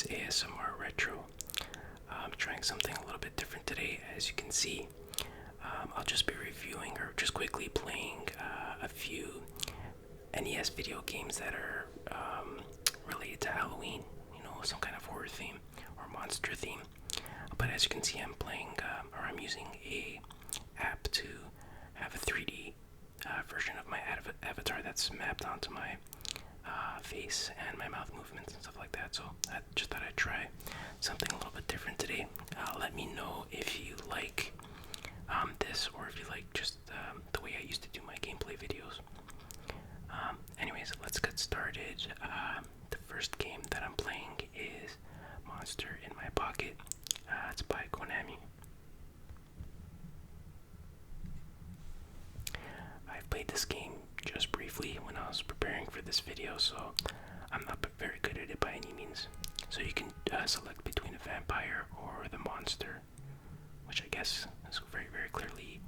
ASMR Retro. I'm trying something a little bit different today, as you can see. I'll just be reviewing or just quickly playing a few NES video games that are related to Halloween, some kind of horror theme or monster theme. But as you can see, I'm playing, or I'm using a app to have a 3D version of my avatar that's mapped onto my face and my mouth movements and stuff like that. So I just thought I'd try something a little bit different today. Let me know if you like this, or if you like just the way I used to do my gameplay videos. Anyways, let's get started. The first game that I'm playing is Monster in My Pocket. It's by Konami. I've played this game just briefly when I was preparing for this video, so I'm not very good at it by any means. So you can select between a vampire or the monster, which I guess is very, very clearly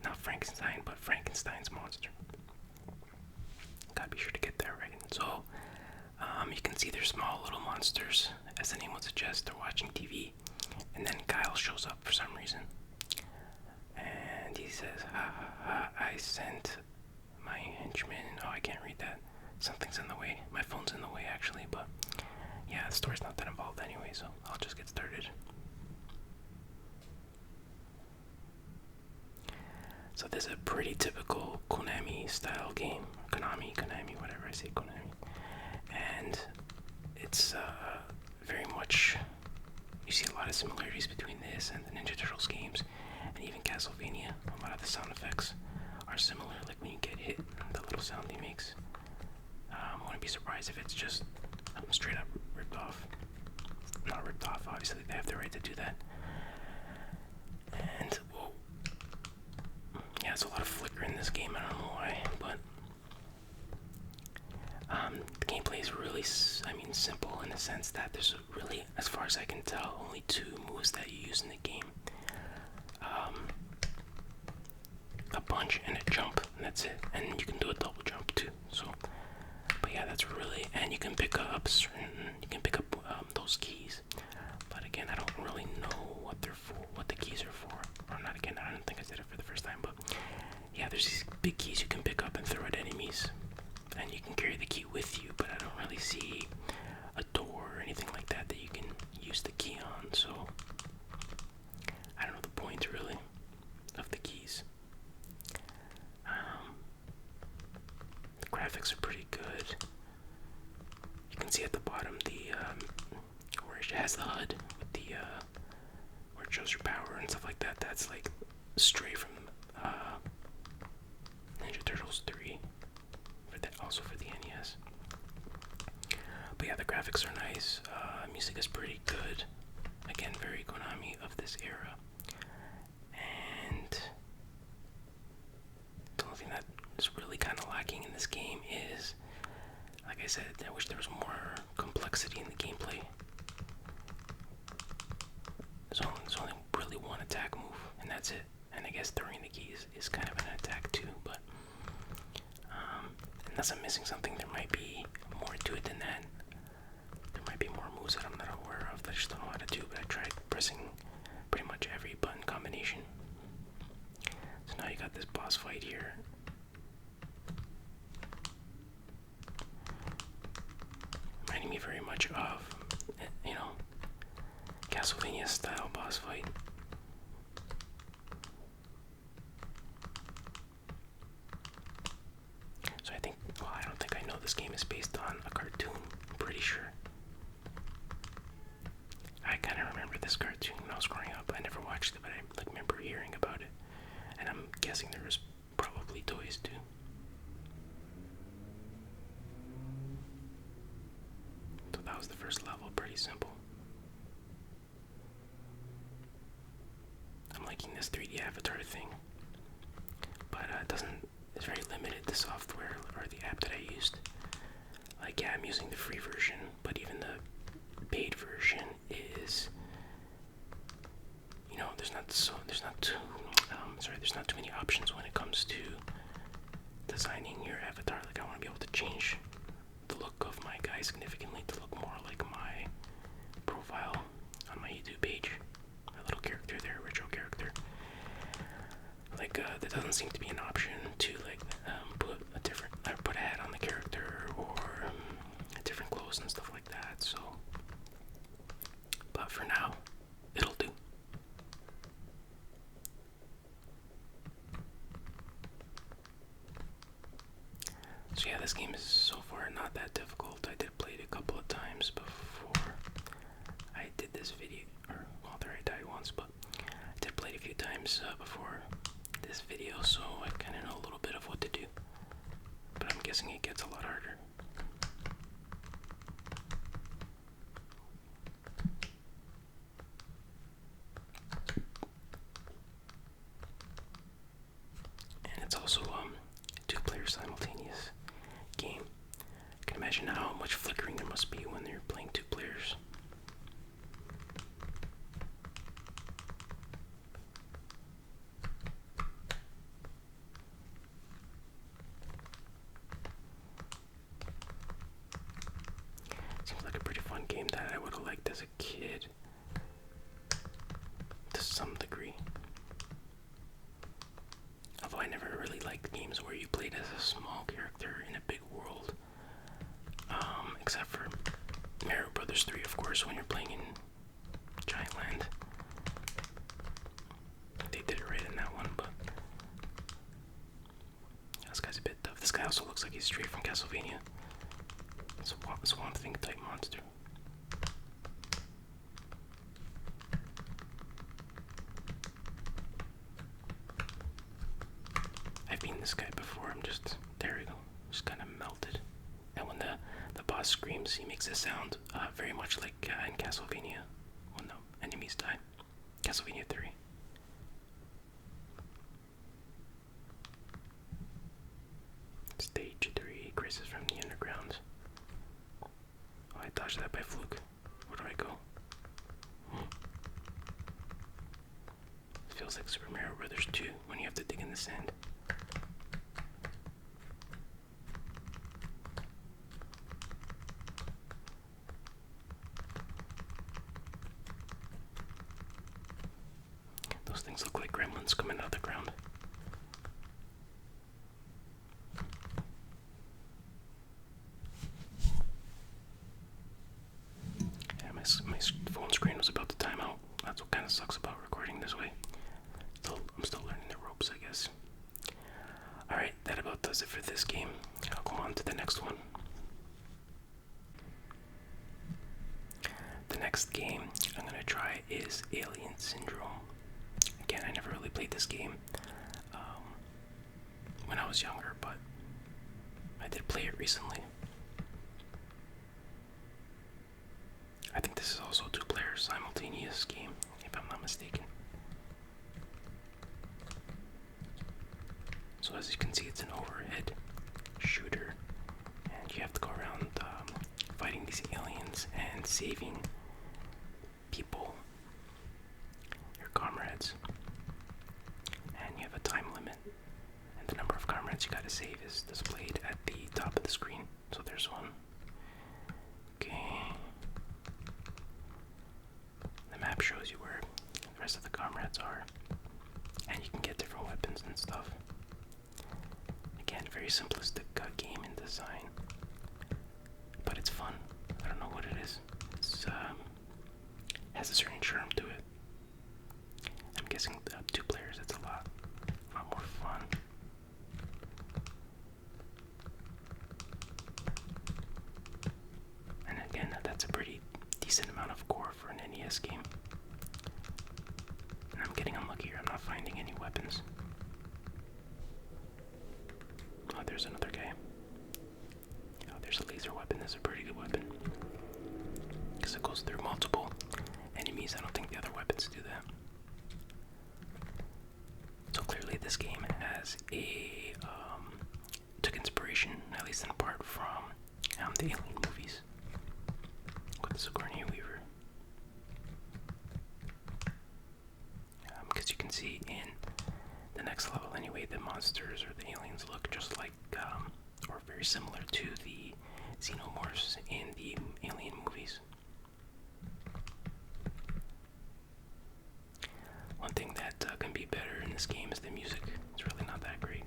not Frankenstein, but Frankenstein's monster. Gotta be sure to get that right. So you can see they're small little monsters, as the name would suggest. They're watching TV, and then Kyle shows up for some reason, and he says, "Ha ha ha! I sent my henchman." Oh, I can't read that. Something's in the way. My phone's in the way, actually. But yeah, the story's not that involved anyway, so I'll just get started. So this is a pretty typical Konami style game. Konami, whatever I say, Konami. And it's very much, you see a lot of similarities between this and the Ninja Turtles games, and even Castlevania. A lot of the sound effects are similar, like when you get hit, the little sound he makes. I wouldn't be surprised if it's just straight up ripped off. Not ripped off, obviously, they have the right to do that. And, whoa. Yeah, there's a lot of flicker in this game, I don't know why, but the gameplay is really, simple in the sense that there's really, as far as I can tell, only two moves that you use in the game. A punch and a jump, and that's it. And you can do a double jump too, so, but yeah, that's really, and you can pick up those keys, but again, I don't really know what they're for, what the keys are for, or not. Again, I don't think I said it for the first time, but yeah, there's these big keys you can pick up and throw at enemies, and you can carry the key with you, but I don't really see a door or anything like that that you can use the key on, so I don't know the point really of the keys. The graphics are pretty good. You can see at the bottom the where it has the HUD with the where it shows your power and stuff like that. That's like straight from Ninja Turtles 3, also for the NES. But yeah, the graphics are nice. Music is pretty good. Again, very Konami of this era. And the only thing that is really kind of lacking in this game is, like I said, I wish there was more complexity in the gameplay. There's only really one attack move, and that's it. And I guess throwing the keys is kind of an attack too, but unless I'm missing something, there might be more to it than that. There might be more moves that I'm not aware of that I just don't know how to do, but I tried pressing pretty much every button combination. So now you got this boss fight here. Reminding me very much of, Castlevania style boss fight. So I don't think I know this game is based on a cartoon. I'm pretty sure. I kind of remember this cartoon when I was growing up. I never watched it, but I remember hearing about it. And I'm guessing there was probably toys too. So that was the first level, pretty simple. I'm liking this 3D avatar thing, but it's very limited, the software or the app that I used. Like, yeah, I'm using the free version, but even the paid version is, there's not too many options when it comes to designing your avatar. Like, I want to be able to change the look of my guy significantly to look more like my for now, it'll do. So yeah, this game is so far not that difficult. I did play it a couple of times before I did this video, or well, there I died once, but I did play it a few times before this video, so I kind of know a little bit of what to do. But I'm guessing it gets a lot harder. And it's also two-player simultaneous game. I can imagine how much flickering there must be when you're playing two players. Seems like a pretty fun game that I would have liked as a kid, to some degree. Although I never really liked games where you played as a small character in a big world. Except for Mario Brothers 3, of course, when you're playing in Giant Land. They did it right in that one, but this guy's a bit tough. This guy also looks like he's straight from Castlevania. It's a Swamp Thing type monster. I've beaten this guy before. There we go. Just kind of melted. And when the boss screams, he makes a sound very much like in Castlevania when the enemies die. Castlevania 3. Stage 3, Crisis from the Underground. Oh, I dodged that by fluke. Where do I go? It feels like Super Mario Brothers 2 when you have to dig in the sand. Those things look like gremlins coming out of the ground. Yeah, my phone screen was about to time out. That's what kind of sucks about recording this way. I'm still learning the ropes, I guess. Alright, that about does it for this game. I'll go on to the next one. The next game I'm going to try is Alien Syndrome. Again, I never really played this game when I was younger, but I did play it recently. I think this is also a two-player simultaneous game, if I'm not mistaken. So as you can see, it's an overhead shooter, and you have to go around fighting these aliens and saving people, your comrades. And you have a time limit, and the number of comrades you gotta save is displayed at the top of the screen. So there's one. Okay. The map shows you where the rest of the comrades are, and you can get different weapons and stuff. Again, very simplistic game in design, but it's fun. I don't know what it is. It's has a certain charm to it. I'm guessing two players, it's a lot more fun. And again, that's a pretty decent amount of gore for an NES game. And I'm getting unlucky here. I'm not finding any weapons. Oh, there's another guy. Oh, there's a laser weapon. That's a pretty good weapon, because it goes through multiple enemies. I don't think the other weapons do that. So clearly this game has took inspiration, at least in part, from the Alien movies with Sigourney Weaver. Because you can see in the next level anyway, the monsters or the aliens look just like, or very similar to the xenomorphs in the Alien movies. One thing that can be better in this game is the music. It's really not that great.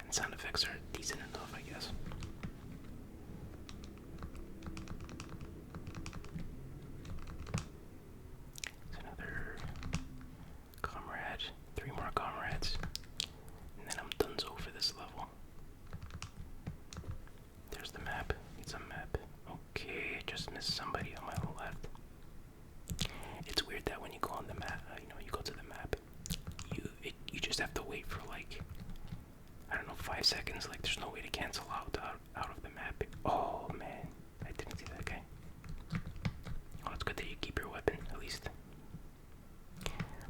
And sound effects are decent enough, I guess. go on the map, you go to the map, you just have to wait for like, I don't know, 5 seconds. Like there's no way to cancel out of the map. Oh man, I didn't see that guy. Oh, it's good that you keep your weapon at least.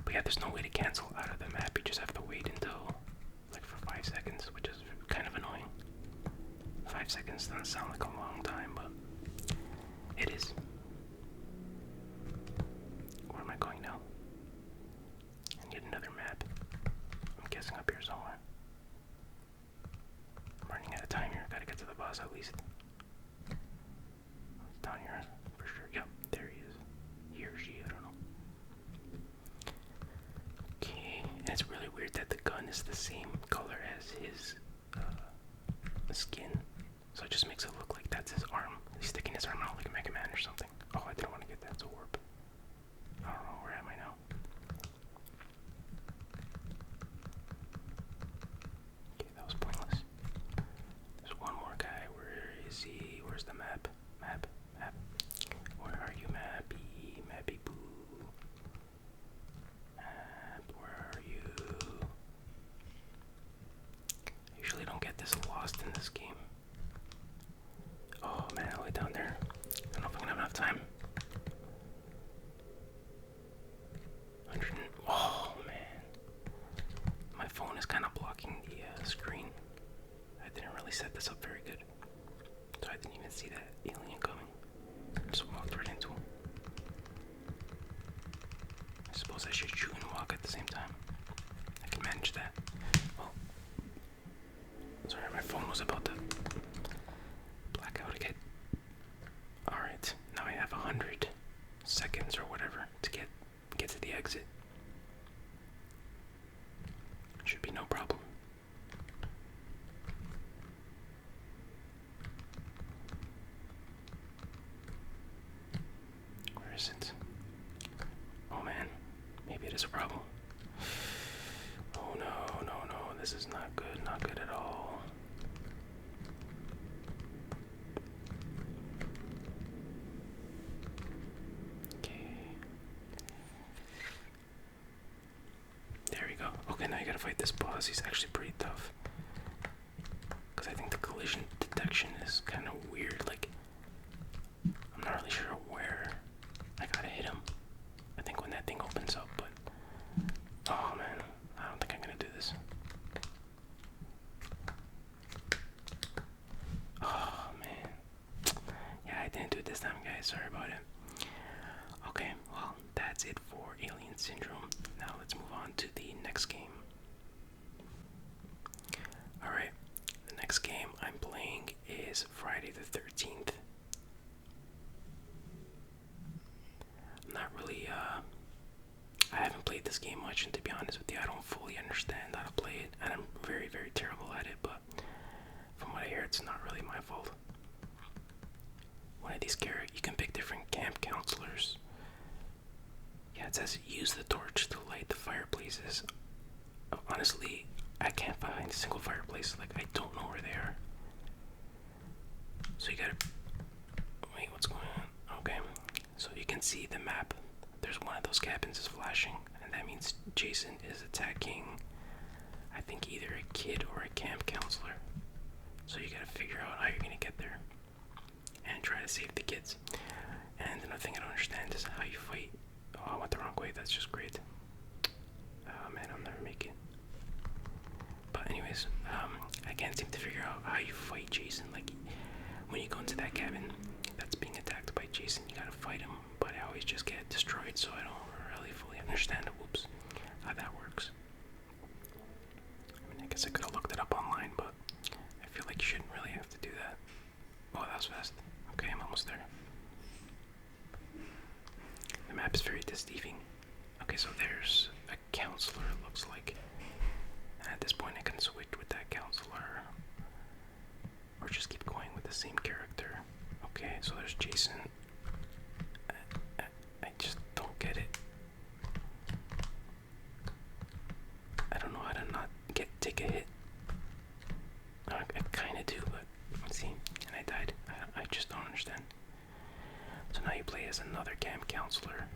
But yeah, there's no way to cancel out of the map. You just have to wait until like for 5 seconds, which is kind of annoying. 5 seconds doesn't sound like a long time, but it is. Where am I going now? I need another map. I'm guessing up here somewhere. I'm running out of time here. Gotta get to the boss at least. It's down here for sure. Yep, there he is. He or she, I don't know. Okay, and it's really weird that the gun is the same color as his skin. So it just makes it look like that's his arm. He's sticking his arm out like a Mega Man or something. Oh, I didn't want to get that. It's a warp. I don't know. Where am I now? Okay, that was pointless. There's one more guy. Where is he? Where's the map? Map. Where are you, Mappy? Mappy Boo. Map, where are you? I usually don't get this lost in this game. Oh man, all the way down there. I don't know if I'm gonna have enough time. Oh man. My phone is kind of blocking the screen. I didn't really set this up very good. So I didn't even see that alien coming. Just walked right into him. I suppose I should shoot and walk at the same time. I can manage that. Oh. Sorry, my phone was about to black out again. Alright, now I have 100 seconds or whatever to get to the exit. Should be no problem. Where is it? Oh man, maybe it is a problem. Oh no, this is not good at all. There we go. Okay, now you gotta fight this boss. He's actually pretty tough. Because I think the collision detection is kind of weird. Like, I'm not really sure where I gotta hit him. I think when that thing opens up, but... Oh man, I don't think I'm gonna do this. Oh man. Yeah, I didn't do it this time, guys. Sorry about it. Okay, well, that's it for Alien Syndrome. Now let's move on to the next game. Alright, the next game I'm playing is Friday the 13th. I'm not really, I haven't played this game much, and to be honest with you, I don't fully understand how to play it, and I'm very, very terrible at it, but from what I hear, it's not really my fault. One of these characters, you can pick different camp counselors. Yeah, it says use the torch to light the fireplaces. Honestly, I can't find a single fireplace. Like, I don't know where they are. So you gotta... Wait, what's going on? Okay. So you can see the map. There's one of those cabins is flashing. And that means Jason is attacking, I think, either a kid or a camp counselor. So you gotta figure out how you're gonna get there. And try to save the kids. And another thing I don't understand is how you fight. Oh, I went the wrong way. That's just great. Oh man, I'll never make it. But anyways, I can't seem to figure out how you fight Jason. Like, when you go into that cabin that's being attacked by Jason, you gotta fight him. But I always just get destroyed, so I don't really fully understand how that works. I mean, I guess I could have looked it up online, but I feel like you shouldn't really have to do that. Oh, that was fast. Okay, I'm almost there. The map is very deceiving. Okay, so there's a counselor, it looks like. And at this point I can switch with that counselor. Or just keep going with the same character. Okay, so there's Jason. I just don't get it. I don't know how to not take a hit. I kinda do, but see, and I died. I just don't understand. So now you play as another camp counselor.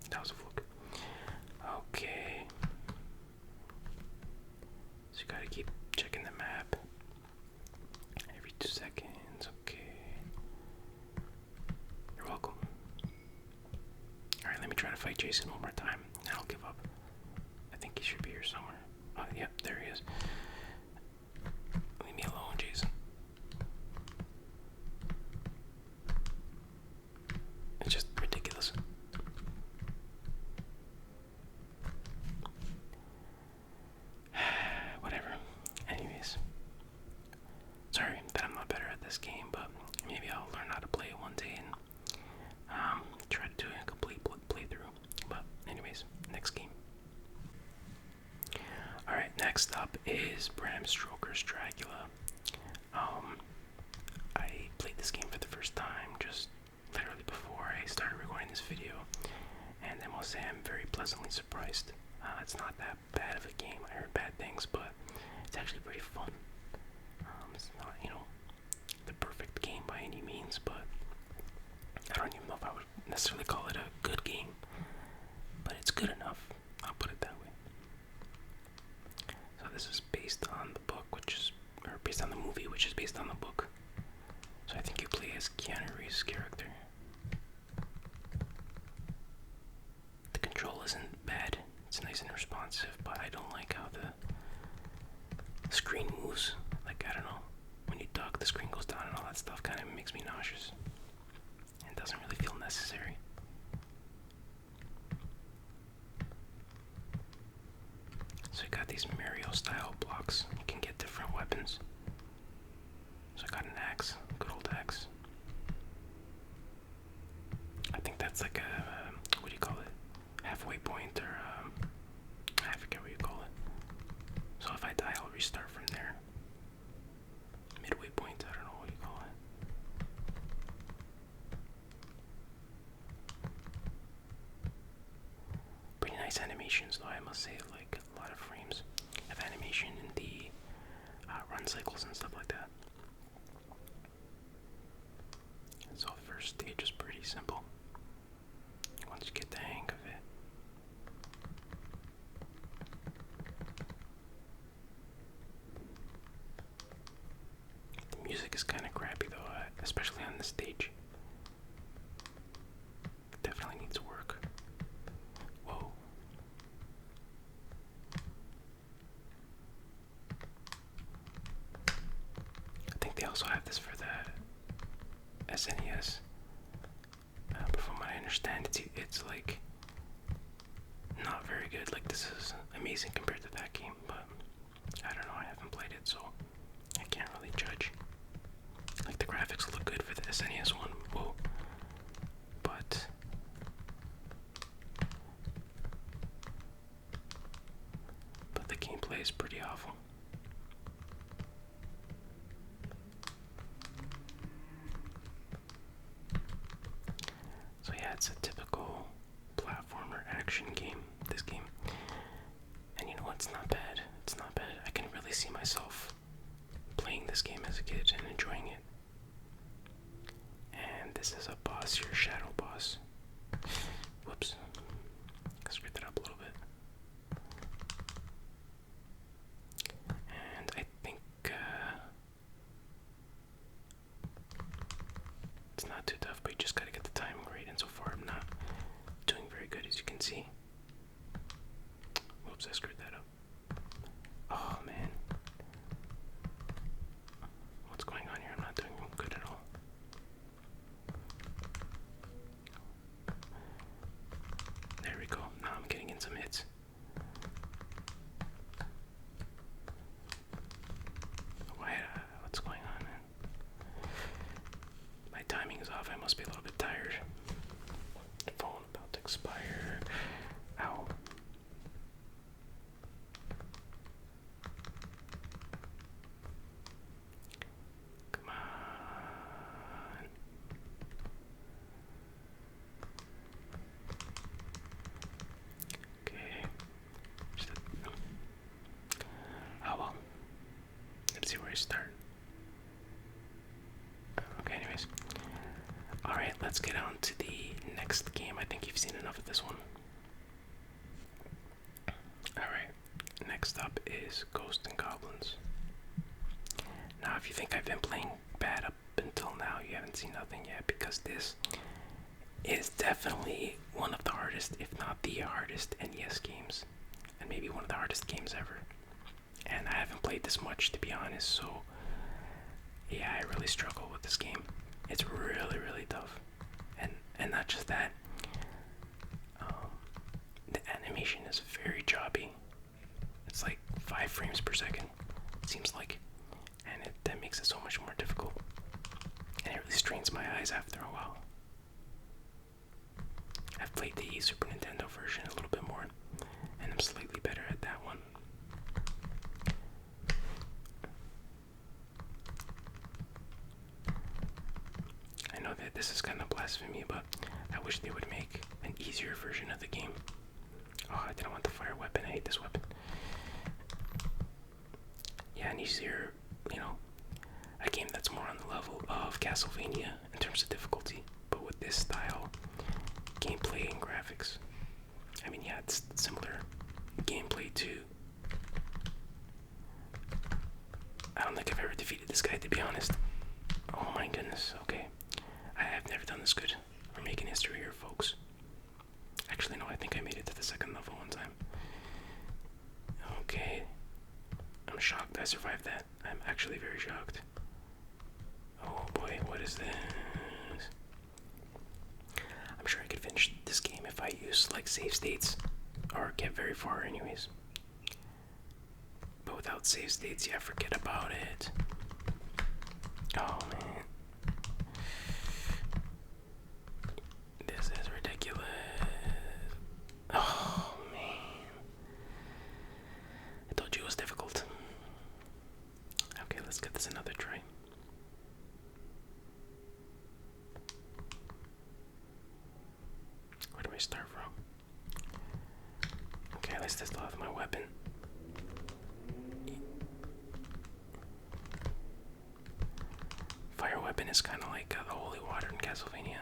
That was a fluke. Okay. So you gotta keep checking the map every 2 seconds. Okay. You're welcome. Alright, let me try to fight Jason one more time, and I'll give up. I think he should be here somewhere. Oh, yep, there he is. Leave me alone, Jason. It's just ridiculous. Whatever. Anyways. Sorry that I'm not better at this game, but maybe I'll learn how to play it one day and try to do a complete playthrough. But anyways, next game. Alright, next up is Bram Stoker's Dracula. I played this game for the first time just literally before I started recording this video, and I must say I'm very pleasantly surprised. It's not that bad of a game. I heard bad things, but it's actually pretty fun. It's not, the perfect game by any means, but I don't even know if I would necessarily call it a good game, but it's good enough. I'll put it that way. So this is based on the book, or based on the movie, which is based on the book. So I think you play as Keanu Reeves' character. The control isn't bad. It's nice and responsive, but I don't like how the screen moves. Like, I don't know. When you duck, the screen goes down and all that stuff kind of makes me nauseous. And doesn't really feel necessary. So you got these Mario-style blocks. You can get different weapons. So I got an axe, good old axe. I think that's like a, what do you call it? Halfway point, or I forget what you call it. So if I die, I'll restart from there. Midway point, I don't know what you call it. Pretty nice animations, though, I must say. Like, a lot of frames of animation in the run cycles and stuff like that. So first stage is pretty simple. Once you get the hang of it. The music is kind of crappy though, especially on this stage. Definitely needs work. Whoa. I think they also have this for the SNES, but from what I understand, it's like not very good. Like, this is amazing compared to that game, but I don't know, I haven't played it, so I can't really judge. Like, the graphics look good for the SNES one, whoa, but the gameplay is pretty awful. So yeah, it's a typical platformer action game, this game. And you know what, it's not bad. It's not bad. I can really see myself playing this game as a kid and enjoying it. And this is a boss here, Shadow Boss. Whoops. I screwed that up a little bit. And I think it's not too tough, but you just gotta get the timing right, and so far I'm not doing very good, as you can see. Whoops, I screwed that up. Oh man. What's going on here? I'm not doing good at all. There we go. Now I'm getting in some hits. What's going on, man? My timing is off. I must be a little bit tired. Phone about to expire. Ow. Come on. Okay. Oh well. Let's see where I start. Okay, anyways. Alright, let's get on to the next game. I think you've seen enough of this one. next up is Ghosts and Goblins. Now, if you think I've been playing bad up until now, you haven't seen nothing yet, because this is definitely one of the hardest, if not the hardest, NES games, and maybe one of the hardest games ever. And I haven't played this much, to be honest, so yeah, I really struggle with this game. It's really, really tough. And not just that, the animation is very choppy. It's like 5 frames per second, it seems like, and that makes it so much more difficult. And it really strains my eyes after a while. I've played the Super Nintendo version a little bit more, and I'm slightly better at that one. I know that this is kind of blasphemy, but I wish they would make an easier version of the game. Oh, I didn't want the fire weapon. I hate this weapon. Yeah, an easier, a game that's more on the level of Castlevania in terms of difficulty, but with this style, gameplay and graphics. I mean, yeah, it's similar gameplay too. I don't think I've ever defeated this guy, to be honest. Oh my goodness, okay. I have never done this good. We're making history here, folks. Actually, no, I think I made it to the second level one time. Okay. I'm shocked I survived that. I'm actually very shocked. Oh boy, what is this? I'm sure I could finish this game if I use, like, save states. Or get very far anyways. But without save states, yeah, forget about it. Oh man. This is ridiculous. Oh man. I told you it was difficult. Okay, let's get this another try. Where do I start from? Okay, at least I still have my weapon. Fire weapon is kind of like the holy water in Castlevania.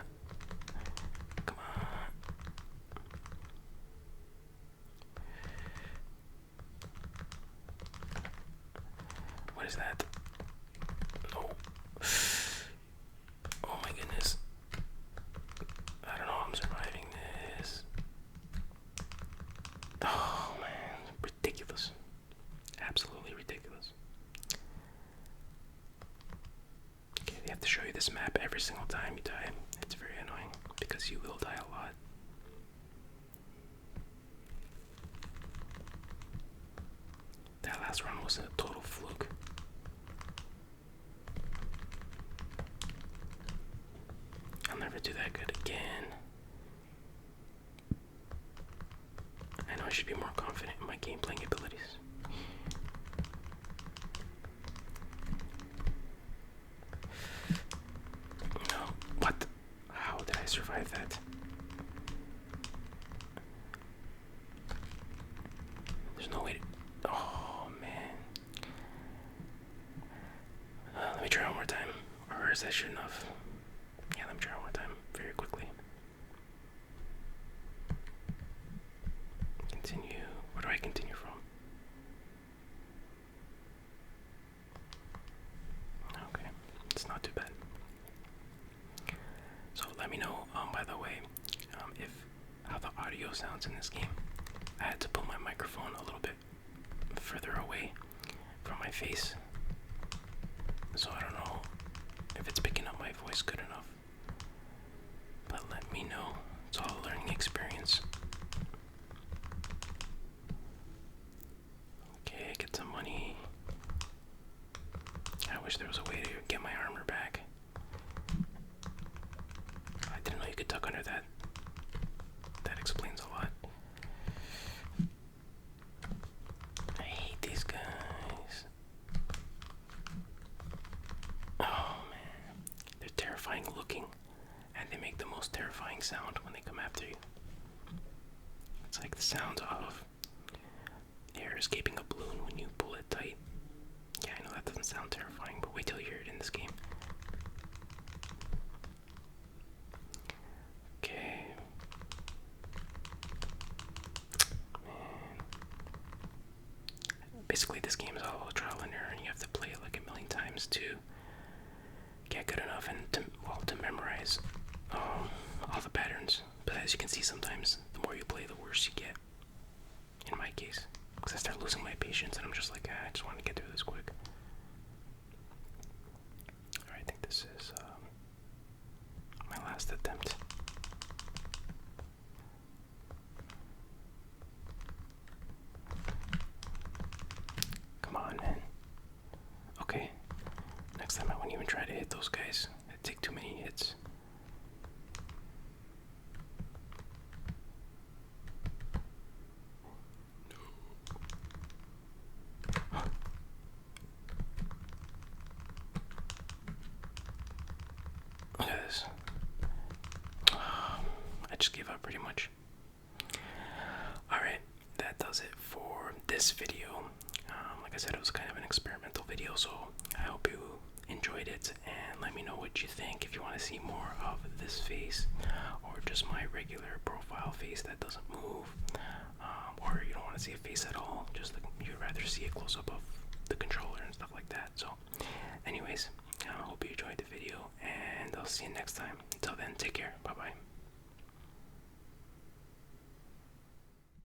Come on. What is that? No. Oh my goodness. I don't know how I'm surviving this. Oh man, ridiculous. Absolutely ridiculous. Okay, they have to show you this map every single time you die. It's very annoying because you will die a lot. That last run was a total fluke. I'll never do that good again. I know I should be more confident in my game playing abilities. No, what? How did I survive that? There's no way to... Oh, man. Let me try one more time. Or is that good enough? Yeah, let me try one more time very quickly. Continue. Where do I continue from? Okay, it's not too bad. So let me know, by the way, if how the audio sounds in this game. I had to put my microphone a little bit further away from my face, so I don't know if it's picking up my voice good enough. But let me know. It's all a learning experience. Okay, get some money. I wish there was a way to get my armor back. I didn't know you could duck under that. That explains a lot. I hate these guys. Oh man. They're terrifying looking, and they make the most terrifying sound when they come after you. It's like the sound of air escaping a balloon when you pull it tight. Yeah, I know that doesn't sound terrifying, but wait till you hear it in this game. Okay. Man. basically this game is all trial and error, and you have to play it like a million times to get good enough and to memorize all the patterns. But as you can see, sometimes the more you play, the worse you get. In my case, because I start losing my patience, and I'm just like, I just want to get through this quick. Alright, I think this is my last attempt. Come on, man. Okay. Next time I won't even try to hit those guys. I take too many hits. Look at this. I just gave up pretty much. Alright, that does it for this video. Like I said, it was kind of an experimental video, so I hope you enjoyed it, and let me know what you think. If you want to see more of this face, or just my regular profile face that doesn't move, or you don't want to see a face at all, just like you'd rather see a close-up of the controller and stuff like that. So anyways, I hope you enjoyed the video, and I'll see you next time. Until then, take care. Bye bye.